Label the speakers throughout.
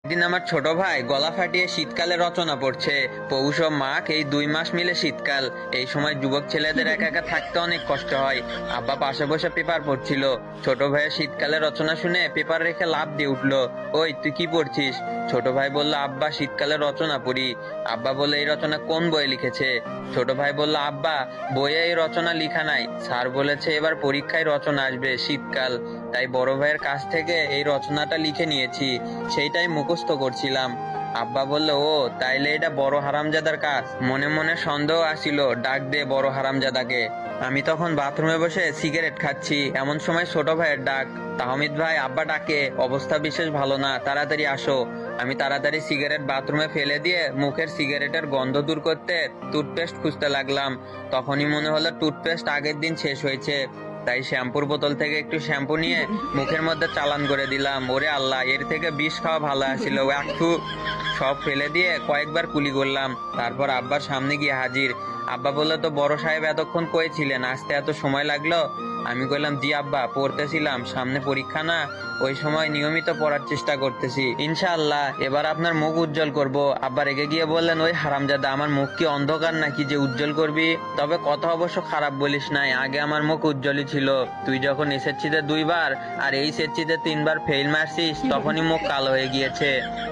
Speaker 1: দিন আমার ছোট ভাই গলা ফাটিয়ে শীতকালে রচনা পড়ছে। পৌষ ও মাঘ এই 2 মাস মিলে শীতকাল। এই সময় যুবক ছেলেদের একা একা থাকতে অনেক কষ্ট হয়। আব্বা পাশে বসে পেপার পড়ছিল। ছোট ভাইয়ের শীতকালে রচনা শুনে পেপার রেখে লাফ দিয়ে উঠলো। ওই তুই কি পড়ছিস? ছোট ভাই বলল, আব্বা শীতকালে রচনা পড়ি। আব্বা বলল, এই রচনা কোন বইয়ে লিখেছে? ছোট ভাই বলল, আব্বা বইয়ে এই রচনা লিখা নাই, স্যার বলেছে এবার পরীক্ষায় রচনা আসবে শীতকাল, তাই বড় ভাইয়ের কাছ থেকে এই রচনাটা লিখে নিয়েছি, সেইটাই মুখস্থ করছিলাম। আব্বা বলল, ও তাইলে এটা বড় হারামজাদার কাজ। মনে মনে সন্দেহ আসিল, ডাক দে বড় হারামজাদাকে। আমি তখন বাথরুমে বসে সিগারেট খাচ্ছি, এমন সময় ছোট ভাইয়ের ডাক। তাহমিদ ভাই, আব্বা ডাকে, অবস্থা বিশেষ ভালো না, তাড়াতাড়ি আসো। আমি তাড়াতাড়ি সিগারেট বাথরুমে ফেলে দিয়ে মুখের সিগারেটের গন্ধ দূর করতে টুথপেস্ট খুঁজতে লাগলাম। তখনই মনে হলো টুথপেস্ট আগের দিন শেষ হয়েছে, তাই শ্যাম্পুর বোতল থেকে একটু শ্যাম্পু নিয়ে মুখের মধ্যে চালান করে দিলাম। ওরে আল্লাহ, এর থেকে বিষ খাওয়া ভালো আসছিল। একটু সব ফেলে দিয়ে কয়েকবার কুলি করলাম, তারপর আব্বার সামনে গিয়ে হাজির। আব্বা বললো, তো বড় সাহেব এতক্ষণ কই ছিলেন, আসতে এত সময় লাগলো? আমি কইলাম, জি আব্বা, পড়তেছিলাম, সামনে পরীক্ষা না, ওই সময় নিয়মিত পড়ার চেষ্টা করতেছি, ইনশাআল্লাহ এবার আপনার মুখ উজ্জ্বল করব। আব্বা রেগে গিয়ে বললেন, ওই হারামজাদা, আমার মুখ কি অন্ধকার নাকি যে উজ্জ্বল করবি? তবে কথা অবশ্য খারাপ বলিস নাই, আগে আমার মুখ উজ্জ্বলই ছিল। তুই যখন এসএসসিতে 2 বার আর এই এসএসসিতে 3 বার ফেল মারছিস, তখনই মুখ কালো হয়ে গিয়েছে।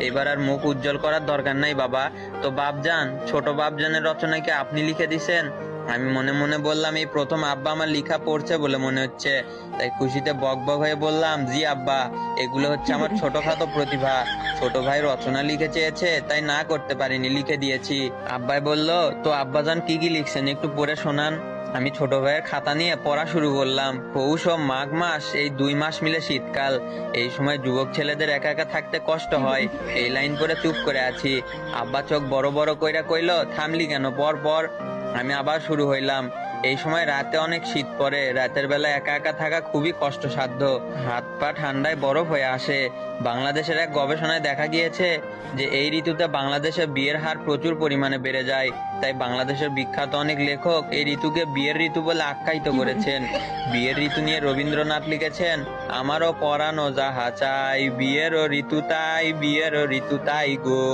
Speaker 1: এবার আর মুখ উজ্জ্বল করার দরকার নাই বাবা। তো বাপজান, ছোট বাপজানের রচনা কি আপনি লিখে দিছেন? আমি মনে মনে বললাম, এই প্রথম আব্বা আমার লেখা পড়ছে বলে মনে হচ্ছে। তাই খুশিতে বক বক হয়ে বললাম, জি আব্বা, এগুলো হচ্ছে আমার ছোটখাটো প্রতিভা। ছোট ভাই রচনা লিখে চেয়েছে, তাই না করতে পারিনি, লিখে দিয়েছি। আব্বাই বলল, তো আব্বাজান কি কি লিখছেন একটু পড়ে শোনান। আমি ছোট ভাইয়ের খাতা নিয়ে পড়া শুরু করলাম। পৌষ ও মাঘ মাস এই 2 মাস মিলে শীতকাল। এই সময় যুবক ছেলেদের একা একা থাকতে কষ্ট হয়। এই লাইন পড়ে চুপ করে আছি। আব্বা চোখ বড় বড় কইরা কইল, থামলি কেন, পর পর। আমি আবার শুরু হইলাম। এই সময় রাতে অনেক শীত পড়ে, রাতের বেলা একা একা থাকা খুবই কষ্টসাধ্য, হাত পা ঠান্ডায় বরফ হয়ে আসে। বাংলাদেশের এক গবেষণায় দেখা গিয়েছে যে এই ঋতুতে বাংলাদেশে বিয়ের হার প্রচুর পরিমাণে বেড়ে যায়। তাই বাংলাদেশের বিখ্যাত অনেক লেখক এই ঋতুকে বিয়ের ঋতু বলে আখ্যায়িত করেছেন। বিয়ের ঋতু নিয়ে রবীন্দ্রনাথ লিখেছেন, আমারও পরানো যাহা চাই, বিয়েরও ঋতু তাই, বিয়েরও ঋতু তাই গো।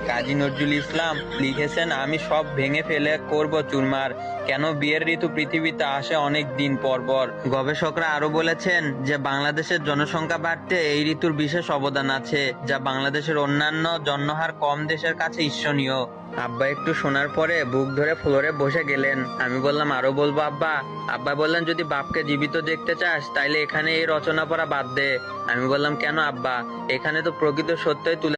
Speaker 1: কাজী নজরুল ইসলাম লিখেছেন, আমি সব ভেঙে ফেলে করব চুরমার, কেন বিয়ের ঋতু পৃথিবীতে আসে অনেক দিন পর পর। গবেষকরা আরো বলেছেন যে বাংলাদেশের জনসংখ্যা বাড়তে এই ঋতুর বিশেষ অবদান আছে, যা বাংলাদেশের অন্যান্য জন্মহার কম দেশের কাছে ঈর্ষণীয়। আব্বা একটু শোনার পরে বুক ধরে ফ্লোরে বসে গেলেন। আমি বললাম, আরো বলবো আব্বা? আব্বা বললেন, যদি বাপকে জীবিত দেখতে চাস তাইলে এখানে এই রচনা পড়া বাদ দে। আমি বললাম, কেন আব্বা? এখানে তো প্রকৃত সত্যই তুলে